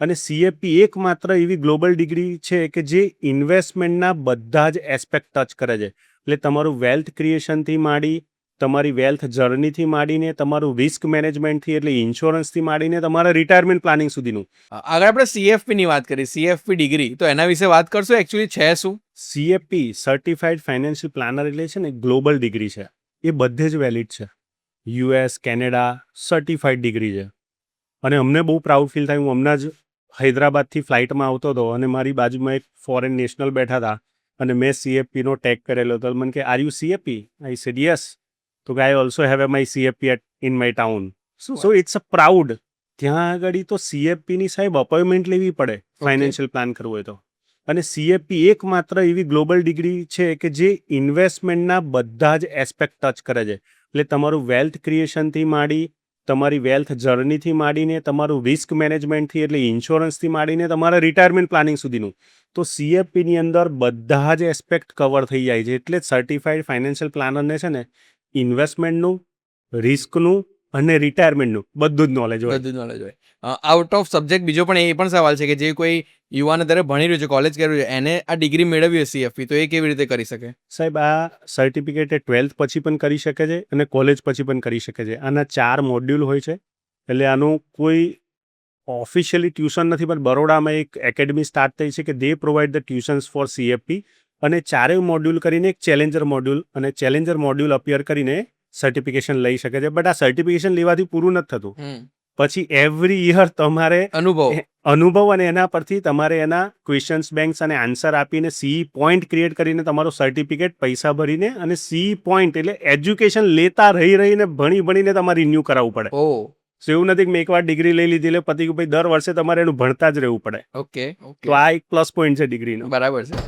અને સીએફપી એકમાત્ર એવી ગ્લોબલ ડિગ્રી છે કે જે ઇન્વેસ્ટમેન્ટના બધા જ એસ્પેક્ટ ટચ કરે છે. એટલે તમારું વેલ્થ ક્રિએશનથી માંડી, તમારી વેલ્થ જર્નીથી માંડીને, તમારું રિસ્ક મેનેજમેન્ટથી એટલે ઇન્સ્યોરન્સથી માંડીને તમારા રિટાયરમેન્ટ પ્લાનિંગ સુધીનું. આગળ આપણે CFP ની વાત કરી, CFP ડિગ્રી, તો એના વિશે વાત કરશો. એકચ્યુઅલી છે શું? સીએફપી સર્ટિફાઈડ ફાઇનાન્શિયલ પ્લાનર એટલે છે ને ગ્લોબલ ડિગ્રી છે. એ બધે જ વેલિડ છે. યુએસ, કેનેડા સર્ટિફાઈડ ડિગ્રી છે. અને અમને બહુ પ્રાઉડ ફીલ થાય. હું હમણાં જ હૈદરાબાદથી ફ્લાઇટમાં આવતો હતો અને મારી બાજુમાં એક ફોરેન નેશનલ બેઠા હતા અને મેં સીએફપીનો ટેગ કરેલો હતો. મને કે are you CFP? I said yes. તો કે I also have my CFP in my town. So it's a proud. ત્યાં આગળ તો સીએફપીની સાહેબ અપોઇન્ટમેન્ટ લેવી પડે ફાઇનાન્શિયલ પ્લાન કરવું હોય તો. અને સીએફપી એકમાત્ર એવી ગ્લોબલ ડિગ્રી છે કે જે ઇન્વેસ્ટમેન્ટના બધા જ એસ્પેક્ટ ટચ કરે છે. એટલે તમારું વેલ્થ ક્રિએશનથી માંડી, તમારી વેલ્થ જર્નીથી માંડીને, તમારું રિસ્ક મેનેજમેન્ટથી એટલે ઇન્સ્યોરન્સથી માંડીને તમારા રિટાયરમેન્ટ પ્લાનિંગ સુધીનું. તો સીએફપીની અંદર બધા જ એસ્પેક્ટ કવર થઈ જાય છે. એટલે જ સર્ટિફાઈડ ફાઇનાન્શિયલ પ્લાનરને છે ને ઇન્વેસ્ટમેન્ટનું, રિસ્કનું અને રિટાયરમેન્ટનું બધું જ નોલેજ હોય. બધું નોલેજ હોય. આઉટ ઓફ સબ્જેક્ટ બીજો પણ એ પણ સવાલ છે કે જે કોઈ યુવાન અત્યારે ભણી રહ્યું છે, કોલેજ કરી રહ્યું છે, એને આ ડિગ્રી મેળવવી હોય CFP, તો એ કેવી રીતે કરી શકે? સાહેબ, આ સર્ટિફિકેટ એ 12th પછી પણ કરી શકે છે અને કોલેજ પછી પણ કરી શકે છે. આના 4 મોડ્યુલ હોય છે. એટલે આનું કોઈ ઓફિશિયલી ટ્યુશન નથી, પણ બરોડામાં એક એકેડમી સ્ટાર્ટ થઈ છે કે દે પ્રોવાઈડ ધ ટ્યુશન્સ ફોર સીએફપી. અને 4 મોડ્યુલ કરીને એક ચેલેન્જર મોડ્યુલ, અને ચેલેન્જર મોડ્યુલ અપિયર કરીને સર્ટિફિકેશન લઈ શકે છે. બટ આ સર્ટિફિકેશન લેવાથી પૂરું નથી થતું. પછી એવરી યર તમારે અનુભવ અને એના પરથી તમારે એના ક્વેશ્ચન્સ બેંક્સ અને આન્સર આપીને CE પોઈન્ટ ક્રિએટ કરીને તમારો સર્ટિફિકેટ પૈસા ભરીને, અને CE પોઈન્ટ એટલે એજ્યુકેશન લેતા રહીને ભણીને તમારે રિન્યૂ કરાવવું પડે. સો એવું નથી કે મેં એકવાર ડિગ્રી લઈ લીધી એટલે પતી ગયું. દર વર્ષે તમારે એનું ભણતા જ રહેવું પડે. ઓકે. તો આ એક પ્લસ પોઈન્ટ છે ડિગ્રીનો. બરાબર છે.